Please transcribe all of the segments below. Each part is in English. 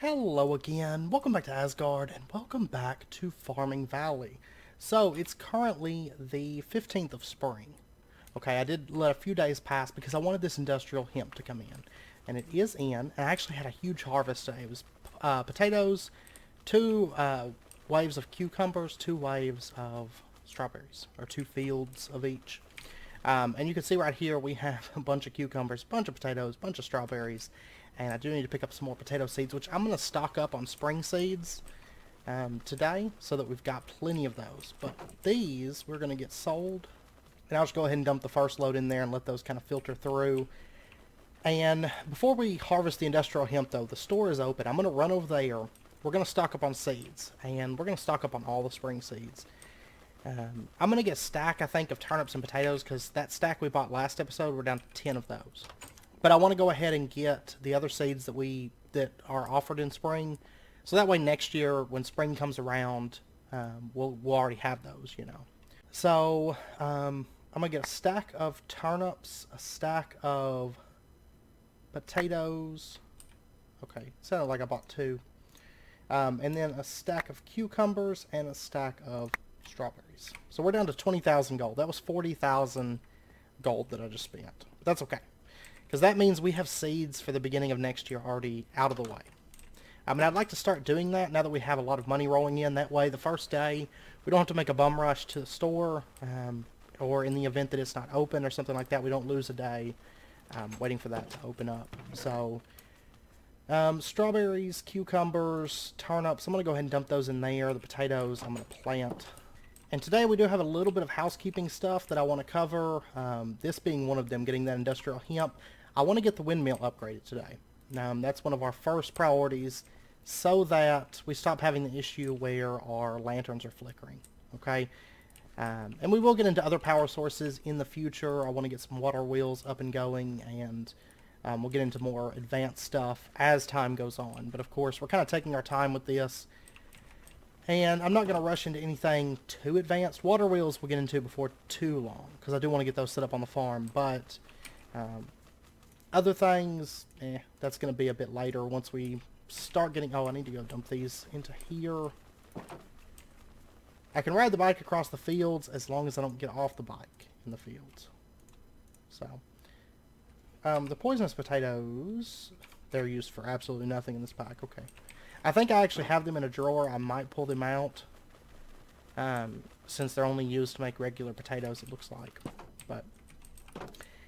Hello again, welcome back to Asgard, and welcome back to Farming Valley. So, it's currently the 15th of spring. Okay, I did let a few days pass because I wanted this industrial hemp to come in. And it is in, and I actually had a huge harvest today. It was potatoes, two waves of cucumbers, two waves of strawberries, or two fields of each. And you can see right here we have a bunch of cucumbers, a bunch of potatoes, a bunch of strawberries, and I do need to pick up some more potato seeds, which I'm going to stock up on spring seeds today so that we've got plenty of those. But these we're going to get sold, and I'll just go ahead and dump the first load in there and let those kind of filter through. And before we harvest the industrial hemp, though, the store is open. I'm going to run over there. We're going to stock up on seeds, and we're going to stock up on all the spring seeds. I'm going to get a stack, I think, of turnips and potatoes, because that stack we bought last episode, we're down to 10 of those. But I want to go ahead and get the other seeds that are offered in spring, so that way next year, when spring comes around, we'll already have those, you know. So, I'm going to get a stack of turnips, a stack of potatoes. Okay, sounded like I bought two. And then a stack of cucumbers and a stack of strawberries. So we're down to 20,000 gold. That was 40,000 gold that I just spent. But that's okay, because that means we have seeds for the beginning of next year already out of the way. I mean, I'd like to start doing that now that we have a lot of money rolling in. That way, the first day, we don't have to make a bum rush to the store, or in the event that it's not open or something like that, we don't lose a day waiting for that to open up. So, strawberries, cucumbers, turnips, I'm going to go ahead and dump those in there. The potatoes, I'm going to plant. And today we do have a little bit of housekeeping stuff that I want to cover, this being one of them, getting that industrial hemp. I want to get the windmill upgraded today. That's one of our first priorities, so that we stop having the issue where our lanterns are flickering, okay? And we will get into other power sources in the future. I want to get some water wheels up and going, and we'll get into more advanced stuff as time goes on. But of course, we're kind of taking our time with this. And I'm not going to rush into anything too advanced. Water wheels we'll get into before too long, because I do want to get those set up on the farm. But other things, that's going to be a bit later once we start getting... Oh, I need to go dump these into here. I can ride the bike across the fields as long as I don't get off the bike in the fields. So, the poisonous potatoes, they're used for absolutely nothing in this pack. Okay. I think I actually have them in a drawer. I might pull them out, since they're only used to make regular potatoes, it looks like. But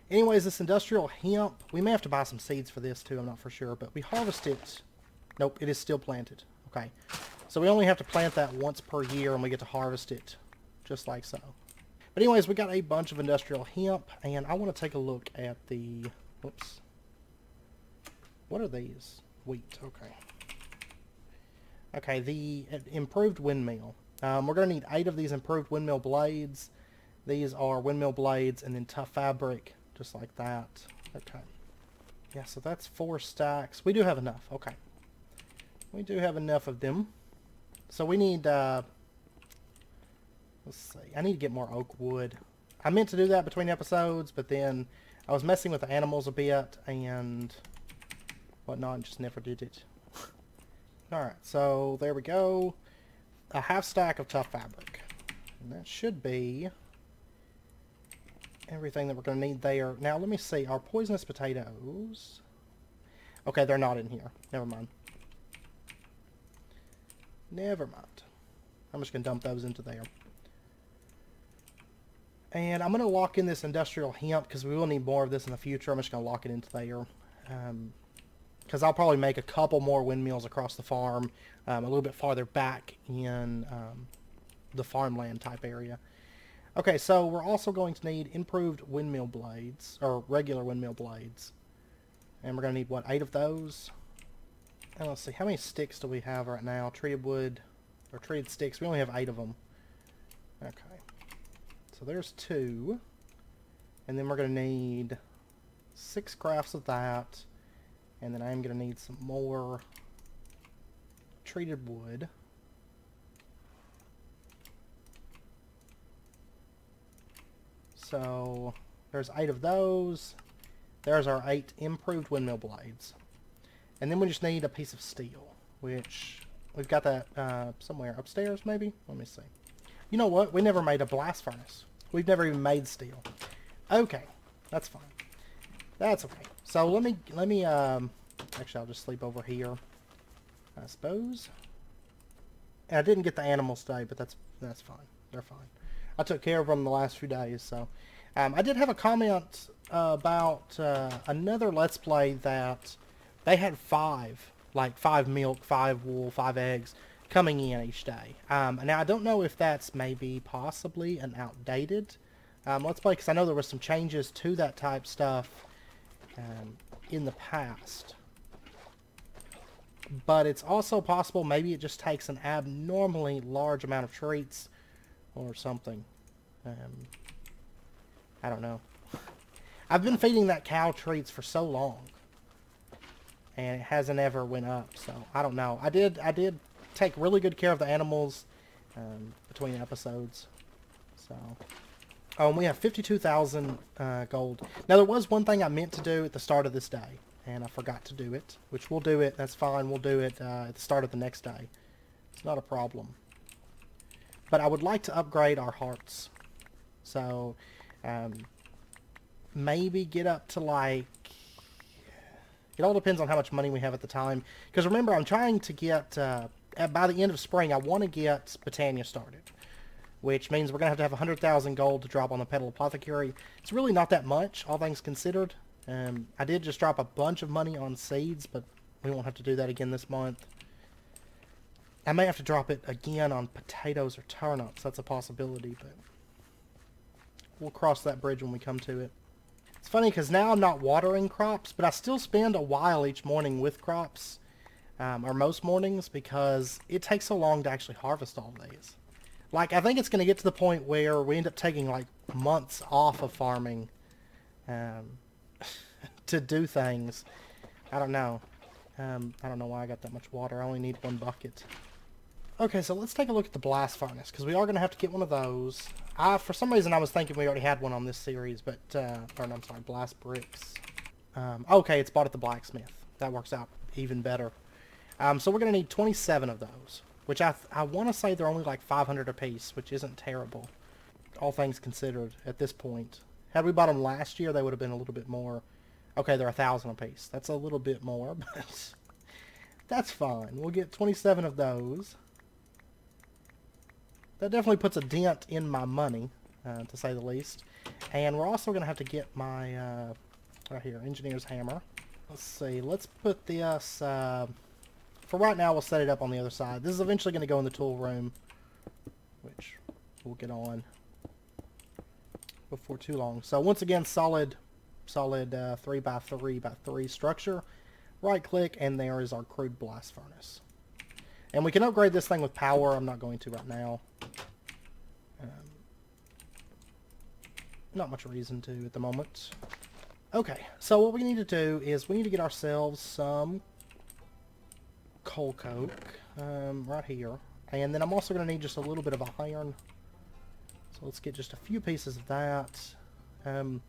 anyways, this industrial hemp, we may have to buy some seeds for this too, I'm not for sure. But we harvest it. Nope, it is still planted. Okay. So we only have to plant that once per year, and we get to harvest it just like so. But anyways, we got a bunch of industrial hemp, and I want to take a look at the... Whoops. What are these? Wheat. Okay. Okay, the improved windmill. We're going to need 8 of these improved windmill blades. These are windmill blades and then tough fabric, just like that. Okay. Yeah, so that's 4 stacks. We do have enough. Okay. We do have enough of them. So we need, let's see. I need to get more oak wood. I meant to do that between episodes, but then I was messing with the animals a bit and whatnot and just never did it. Alright, so there we go. A half stack of tough fabric. And that should be everything that we're going to need there. Now, let me see. Our poisonous potatoes... Okay, they're not in here. Never mind. Never mind. I'm just going to dump those into there. And I'm going to lock in this industrial hemp because we will need more of this in the future. I'm just going to lock it into there. Because I'll probably make a couple more windmills across the farm, a little bit farther back in the farmland type area. Okay, so we're also going to need improved windmill blades, or regular windmill blades. And we're going to need, what, 8 of those? And let's see, how many sticks do we have right now? Treated wood, or treated sticks, we only have 8 of them. Okay, so there's 2. And then we're going to need 6 crafts of that. And then I'm going to need some more treated wood. So there's 8 of those. There's our 8 improved windmill blades. And then we just need a piece of steel. which we've got that somewhere upstairs, maybe? Let me see. You know what? We never made a blast furnace. We've never even made steel. Okay, that's fine. That's okay. So let me actually I'll just sleep over here, I suppose. And I didn't get the animals today, but that's fine. They're fine. I took care of them the last few days. So I did have a comment about another Let's Play that they had 5 milk, 5 wool, 5 eggs coming in each day. Now I don't know if that's maybe possibly an outdated Let's Play, because I know there was some changes to that type stuff in the past. But it's also possible maybe it just takes an abnormally large amount of treats or something. I don't know. I've been feeding that cow treats for so long, and it hasn't ever went up, so I don't know. I did take really good care of the animals between episodes. So, oh, and we have 52,000 gold. Now, there was one thing I meant to do at the start of this day, and I forgot to do it, which we'll do it. That's fine. We'll do it at the start of the next day. It's not a problem. But I would like to upgrade our hearts. So, maybe get up to like... It all depends on how much money we have at the time. Because remember, I'm trying to get... by the end of spring, I want to get Britannia started. Which means we're going to have 100,000 gold to drop on the Petal Apothecary. It's really not that much, all things considered. I did just drop a bunch of money on seeds, but we won't have to do that again this month. I may have to drop it again on potatoes or turnips. That's a possibility, but we'll cross that bridge when we come to it. It's funny because now I'm not watering crops, but I still spend a while each morning with crops, or most mornings, because it takes so long to actually harvest all these. Like, I think it's going to get to the point where we end up taking, like, months off of farming to do things. I don't know. I don't know why I got that much water. I only need 1 bucket. Okay, so let's take a look at the blast furnace, because we are going to have to get one of those. For some reason, I was thinking we already had one on this series, but, or no, I'm sorry, blast bricks. Okay, it's bought at the blacksmith. That works out even better. So we're going to need 27 of those, which I want to say they're only like 500 a piece, which isn't terrible, all things considered at this point. Had we bought them last year, they would have been a little bit more. Okay, they're 1,000 a piece. That's a little bit more, but that's fine. We'll get 27 of those. That definitely puts a dent in my money, to say the least. And we're also going to have to get my, right here, engineer's hammer. Let's see, let's put this, for right now we'll set it up on the other side. This is eventually going to go in the tool room, which we'll get on before too long. So once again, solid 3x3x3 structure. Right click, and there is our crude blast furnace. And we can upgrade this thing with power. I'm not going to right now. Not much reason to at the moment. Okay, so what we need to do is we need to get ourselves some coal coke right here. And then I'm also going to need just a little bit of iron. So let's get just a few pieces of that. I'm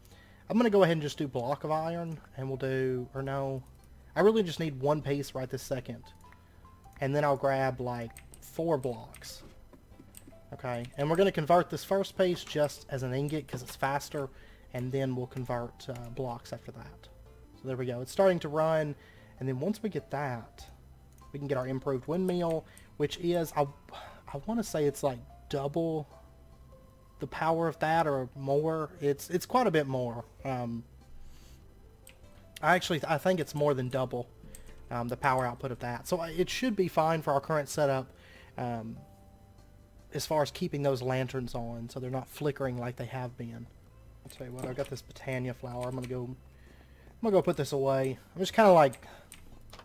going to go ahead and just do block of iron. And we'll do, or no, I really just need 1 piece right this second. And then I'll grab like 4 blocks. Okay, and we're going to convert this first piece just as an ingot because it's faster, and then we'll convert blocks after that. So there we go. It's starting to run, and then once we get that, we can get our improved windmill, which is, I want to say it's like double the power of that or more. It's quite a bit more. I think it's more than double the power output of that. So it should be fine for our current setup. As far as keeping those lanterns on so they're not flickering like they have been. I'll tell you what, I've got this Britannia flour. I'm gonna go put this away. I'm just kind of like,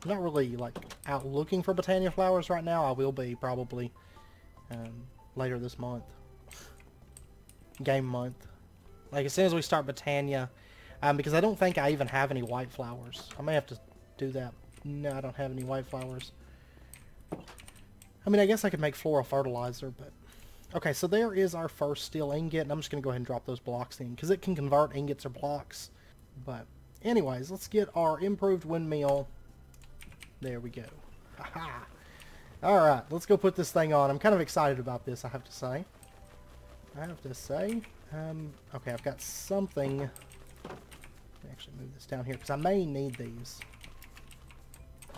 not really like out looking for Britannia flowers right now. I will be probably later this month. Game month. Like as soon as we start Britannia, because I don't think I even have any white flowers. I may have to do that. No, I don't have any white flowers. I mean, I guess I could make floral fertilizer, but... Okay, so there is our first steel ingot, and I'm just going to go ahead and drop those blocks in, because it can convert ingots or blocks. But, anyways, let's get our improved windmill. There we go. Aha! Alright, let's go put this thing on. I'm kind of excited about this, I have to say. Okay, I've got something. Let me actually move this down here, because I may need these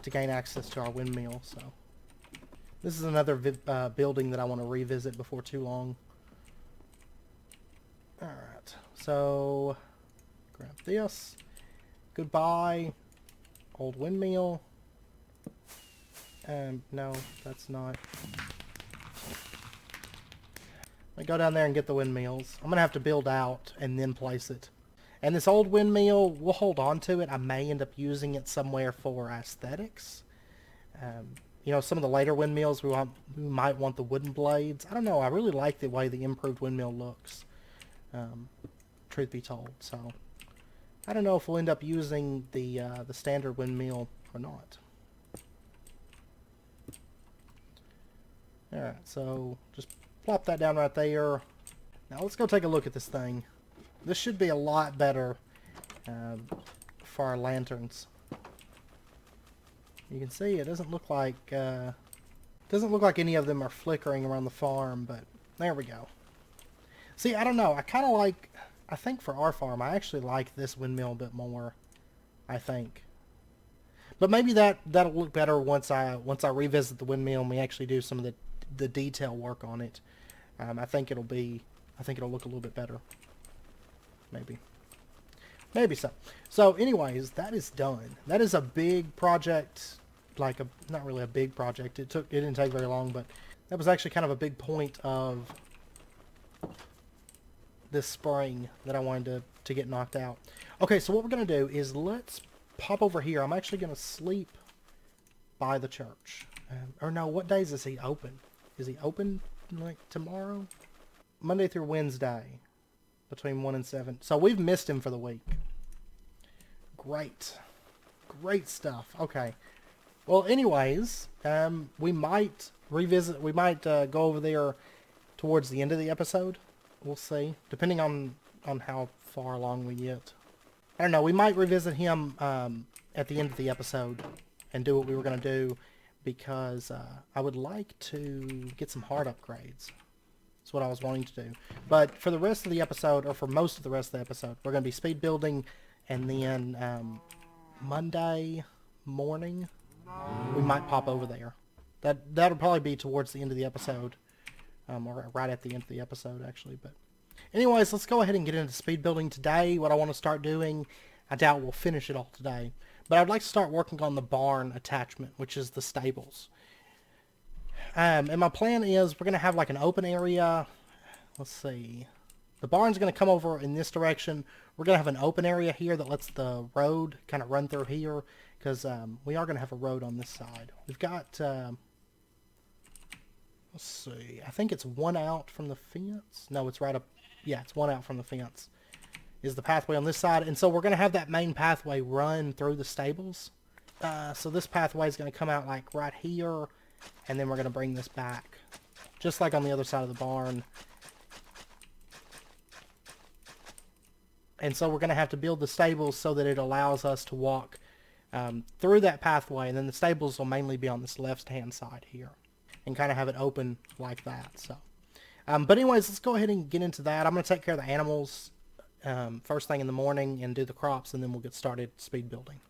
to gain access to our windmill, so. This is another building that I want to revisit before too long. Alright, so grab this. Goodbye, old windmill. No, that's not. I go down there and get the windmills. I'm gonna have to build out and then place it. And this old windmill, we'll hold on to it. I may end up using it somewhere for aesthetics. You know, some of the later windmills, we might want the wooden blades. I don't know. I really like the way the improved windmill looks. Truth be told, so I don't know if we'll end up using the standard windmill or not. All right, so just plop that down right there. Now let's go take a look at this thing. This should be a lot better for our lanterns. You can see it doesn't look like any of them are flickering around the farm, but there we go. See, I don't know. I think for our farm, I actually like this windmill a bit more. I think. But maybe that'll look better once I revisit the windmill and we actually do some of the detail work on it. I think it'll look a little bit better. Maybe so. So anyways, that is done. That is a big project, not really a big project. It didn't take very long, but that was actually kind of a big point of this spring that I wanted to get knocked out. Okay, so what we're going to do is let's pop over here. I'm actually going to sleep by the church. Or no, what days is he open? Is he open like tomorrow? Monday through Wednesday between 1 and 7. So we've missed him for the week. Great. Great stuff. Okay. Well, anyways, we might go over there towards the end of the episode. We'll see, depending on how far along we get. I don't know, we might revisit him at the end of the episode and do what we were going to do, because I would like to get some heart upgrades. That's what I was wanting to do. But for the rest of the episode, or for most of the rest of the episode, we're going to be speed building, and then Monday morning, we might pop over there. That'll probably be towards the end of the episode. Or right at the end of the episode, actually. But anyways, let's go ahead and get into speed building today. What I want to start doing, I doubt we'll finish it all today, but I'd like to start working on the barn attachment, which is the stables. And my plan is we're going to have like an open area. Let's see. The barn's going to come over in this direction. We're going to have an open area here that lets the road kind of run through here, because we are going to have a road on this side. We've got... let's see. I think it's one out from the fence. No, it's right up. Yeah, it's one out from the fence. Is the pathway on this side. And so we're going to have that main pathway run through the stables. So this pathway is going to come out like right here. And then we're going to bring this back. Just like on the other side of the barn. And so we're going to have to build the stables so that it allows us to walk through that pathway. And then the stables will mainly be on this left-hand side here. And kind of have it open like that. So, but anyways, let's go ahead and get into that. I'm going to take care of the animals first thing in the morning and do the crops, and then we'll get started speed building.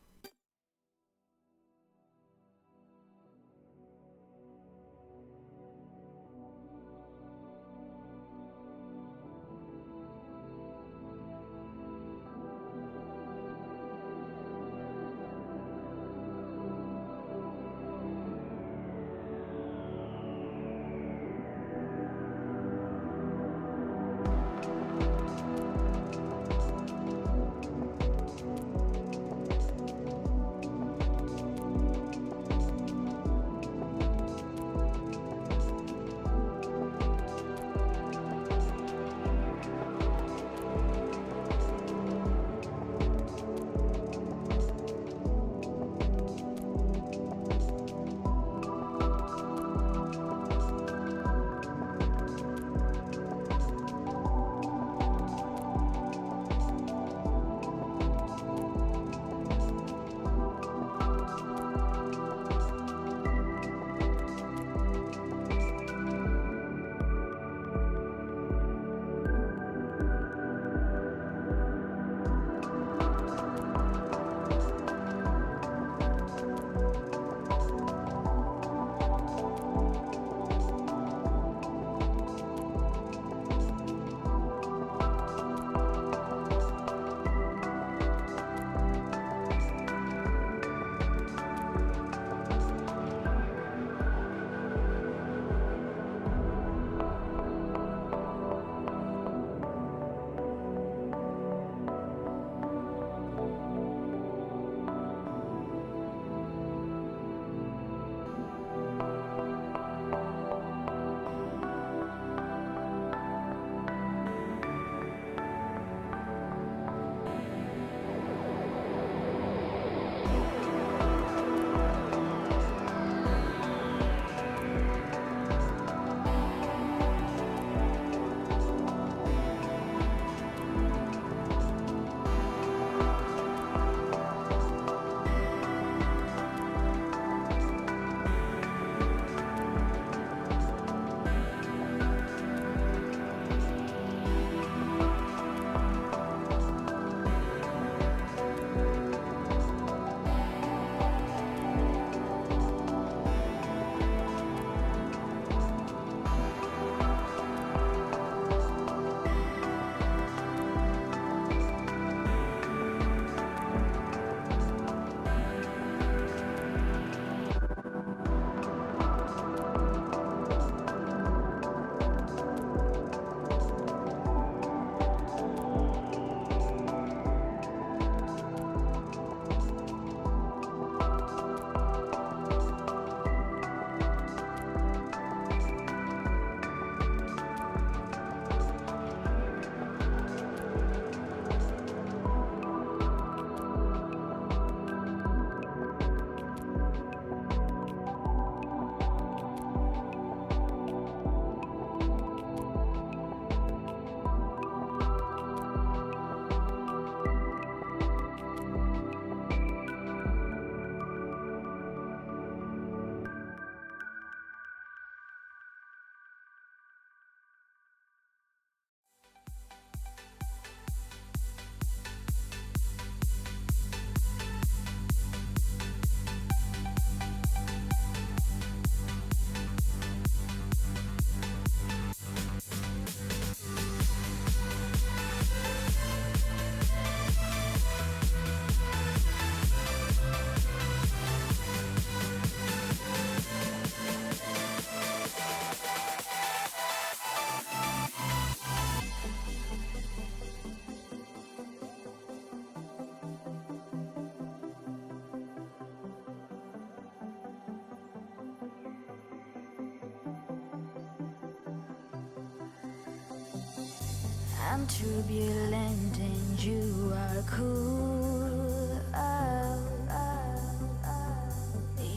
I'm turbulent and you are cool.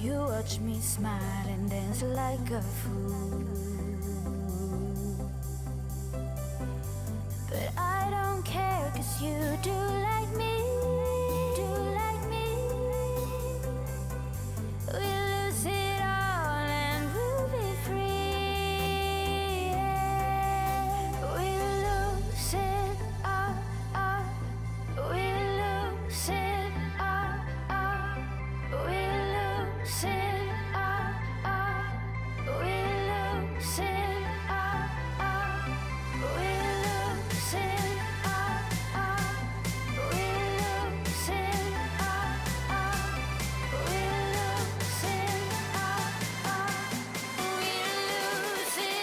You watch me smile and dance like a fool. But I don't care, 'cause you do like me. Do like me. We'll lose it all and we'll be free. We'll lose it all, all. We'll lose it all, all. We'll lose it all, all. We'll lose it all, all. We'll lose it all, all. We'll lose it all, all. We'll lose it all, all. We'll lose it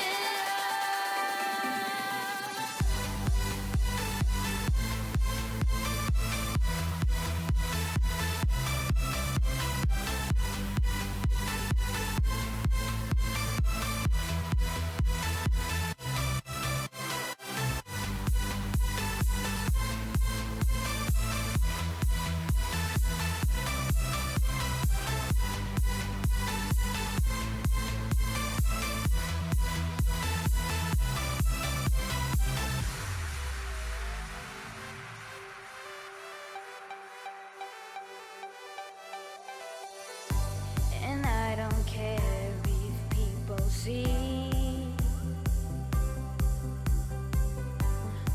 and I don't care if people see.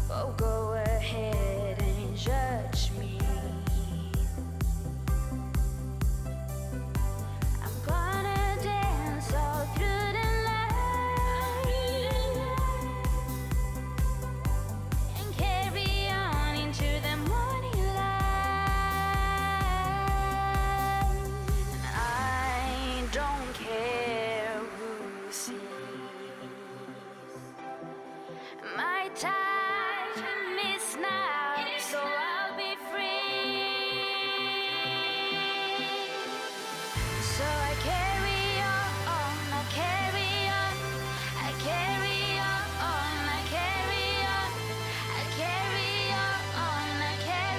Oh, go ahead and judge me. I'm gonna dance all through the night and carry on into the morning light. I don't care who sees. My time is now, so I'll be free. So I carry on, I carry on, I carry on, I carry on, I carry on, I carry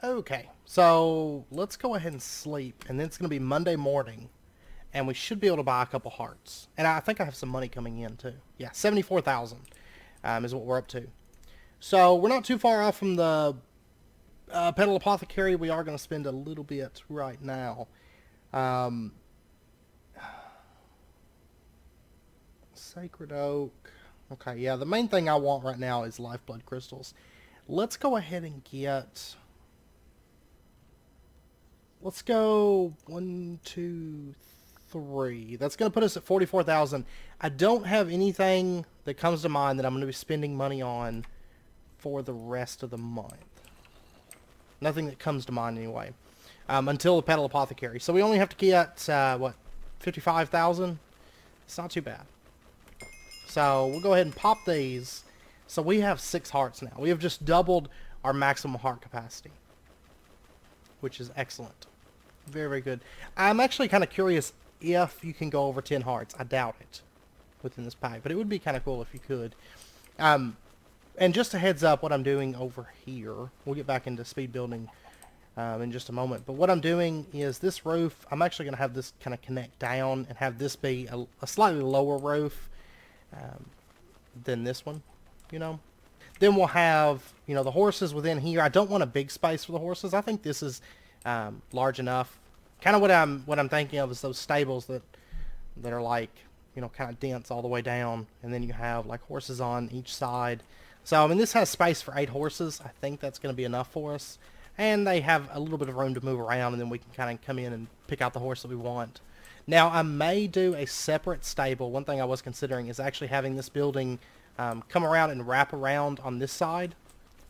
Okay, so let's go ahead and sleep, and then it's going to be Monday morning, and we should be able to buy a couple hearts. And I think I have some money coming in, too. Yeah, 74,000 is what we're up to. So we're not too far off from the Petal Apothecary. We are going to spend a little bit right now. Sacred Oak. Okay, yeah, the main thing I want right now is Lifeblood Crystals. Let's go ahead and get... Let's go 1, 2, 3. That's going to put us at 44,000. I don't have anything that comes to mind that I'm going to be spending money on for the rest of the month. Nothing that comes to mind anyway. Until the Petal Apothecary. So we only have to get, what, 55,000? It's not too bad. So we'll go ahead and pop these. So we have 6 hearts now. We have just doubled our maximum heart capacity, which is excellent. Very, very good. I'm actually kind of curious if you can go over 10 hearts. I doubt it within this pack, but it would be kind of cool if you could. And just a heads up what I'm doing over here. We'll get back into speed building in just a moment. But what I'm doing is this roof, I'm actually going to have this kind of connect down and have this be a slightly lower roof than this one, you know. Then we'll have, you know, the horses within here. I don't want a big space for the horses. I think this is large enough. Kind of what I'm thinking of is those stables that are like, you know, kind of dense all the way down, and then you have like horses on each side. So I mean, this has space for 8 horses. I think that's going to be enough for us, and they have a little bit of room to move around, and then we can kind of come in and pick out the horse that we want. Now I may do a separate stable. One thing I was considering is actually having this building come around and wrap around on this side,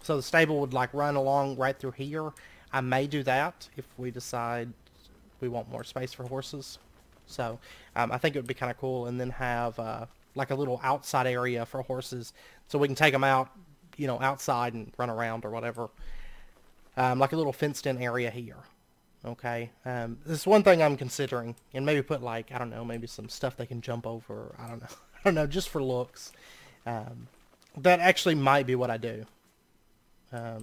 so the stable would like run along right through here. I may do that if we decide we want more space for horses. So I think it would be kind of cool, and then have like a little outside area for horses, so we can take them out, you know, outside and run around or whatever. Like a little fenced-in area here. Okay, this is one thing I'm considering, and maybe put like, I don't know, maybe some stuff they can jump over. I don't know. I don't know, just for looks. That actually might be what I do,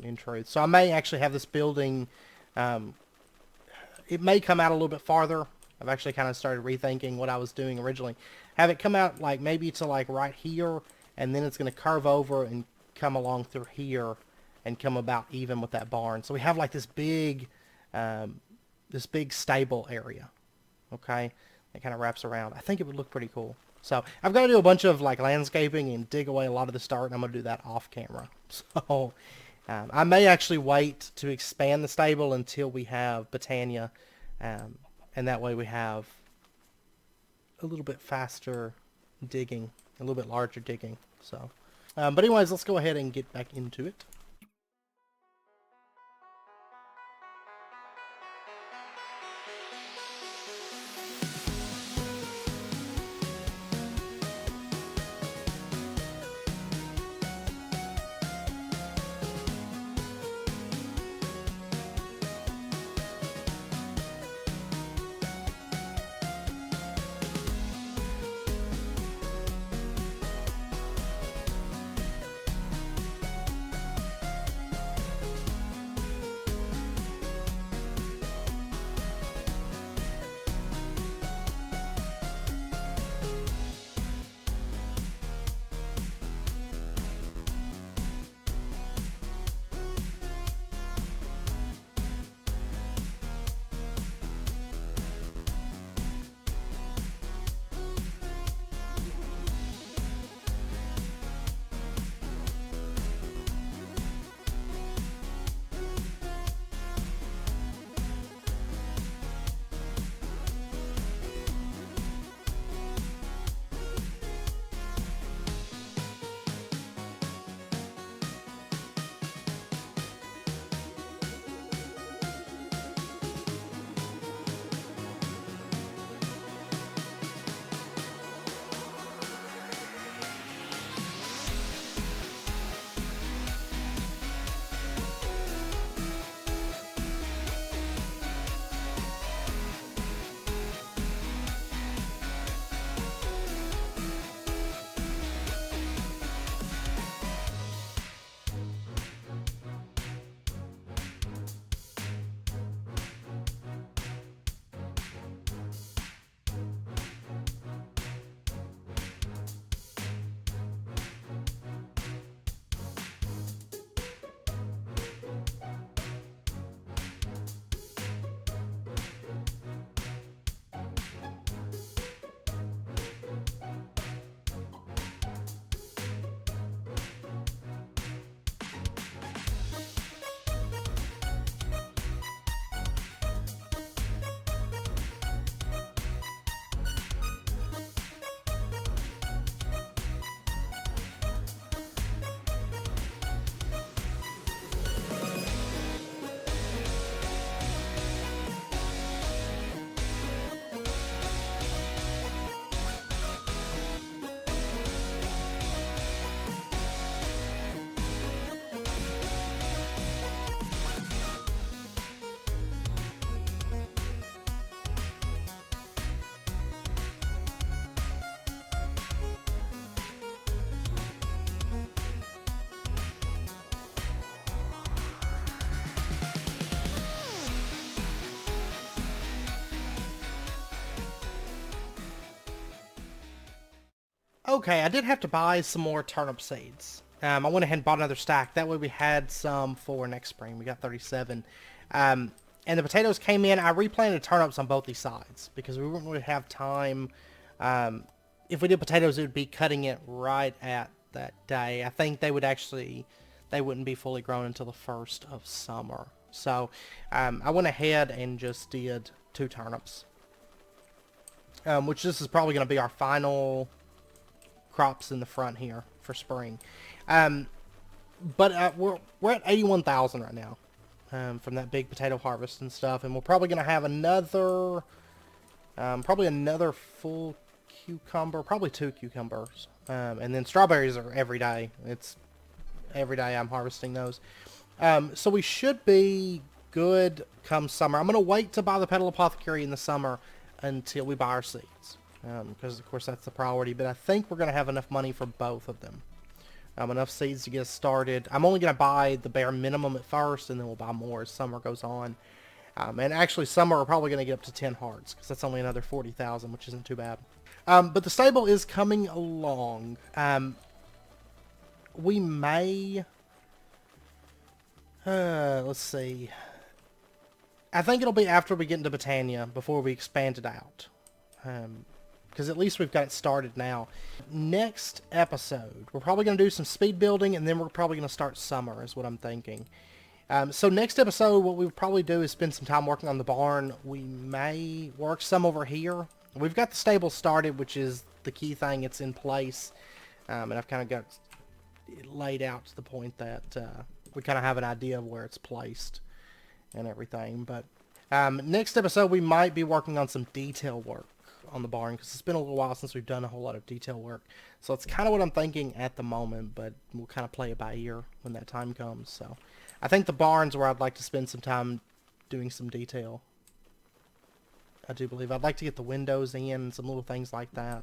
in truth. So I may actually have this building, it may come out a little bit farther. I've actually kind of started rethinking what I was doing originally. Have it come out like maybe to like right here, and then it's going to curve over and come along through here and come about even with that barn. So we have like this big stable area. Okay, it kind of wraps around. I think it would look pretty cool. So I've got to do a bunch of like landscaping and dig away a lot of the dirt, and I'm going to do that off camera. So I may actually wait to expand the stable until we have Botania, and that way we have a little bit faster digging, a little bit larger digging. So, but anyways, let's go ahead and get back into it. Okay, I did have to buy some more turnip seeds. I went ahead and bought another stack. That way we had some for next spring. We got 37. And the potatoes came in. I replanted turnips on both these sides because we wouldn't really have time. If we did potatoes, it would be cutting it right at that day. I think they wouldn't be fully grown until the 1st of summer. So I went ahead and just did 2 turnips. Which this is probably going to be our final crops in the front here for spring. But we're at 81,000 right now from that big potato harvest and stuff, and we're probably going to have another full cucumber, probably 2 cucumbers, and then strawberries are every day. It's every day I'm harvesting those. So we should be good come summer. I'm going to wait to buy the Petal Apothecary in the summer until we buy our seeds. Because, of course, that's the priority. But I think we're going to have enough money for both of them. Enough seeds to get us started. I'm only going to buy the bare minimum at first, and then we'll buy more as summer goes on. And actually, summer we're probably going to get up to 10 hearts, because that's only another 40,000, which isn't too bad. But the stable is coming along. We may... let's see. I think it'll be after we get into Britannia before we expand it out. Because at least we've got it started now. Next episode, we're probably going to do some speed building, and then we're probably going to start summer, is what I'm thinking. So next episode, what we'll probably do is spend some time working on the barn. We may work some over here. We've got the stable started, which is the key thing. It's in place. And I've kind of got it laid out to the point that we kind of have an idea of where it's placed and everything. But next episode, we might be working on some detail work on the barn, because it's been a little while since we've done a whole lot of detail work. So it's kind of what I'm thinking at the moment, but we'll kind of play it by ear when that time comes. So I think the barn's where I'd like to spend some time doing some detail. I do believe I'd like to get the windows in, some little things like that.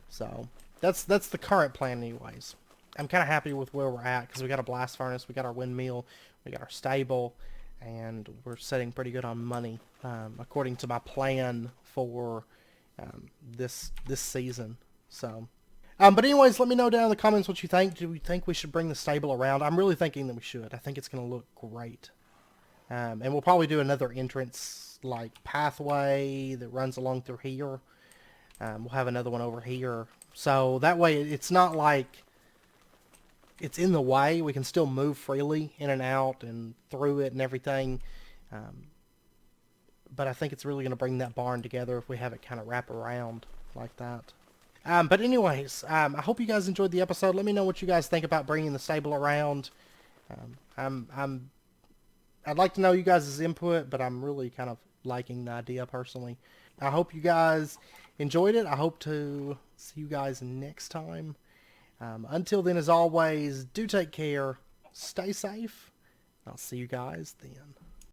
So that's the current plan anyways. I'm kind of happy with where we're at, because we got a blast furnace, we got our windmill, we got our stable, and we're sitting pretty good on money, according to my plan for this season. So but anyways, let me know down in the comments what you think. Do we think we should bring the stable around? I'm really thinking that we should. I think it's going to look great. And we'll probably do another entrance like pathway that runs along through here. We'll have another one over here, so that way it's not like it's in the way. We can still move freely in and out and through it and everything. But I think it's really going to bring that barn together if we have it kind of wrap around like that. But anyways, I hope you guys enjoyed the episode. Let me know what you guys think about bringing the stable around. I'd like to know you guys' input, but I'm really kind of liking the idea personally. I hope you guys enjoyed it. I hope to see you guys next time. Until then, as always, do take care, stay safe. I'll see you guys then.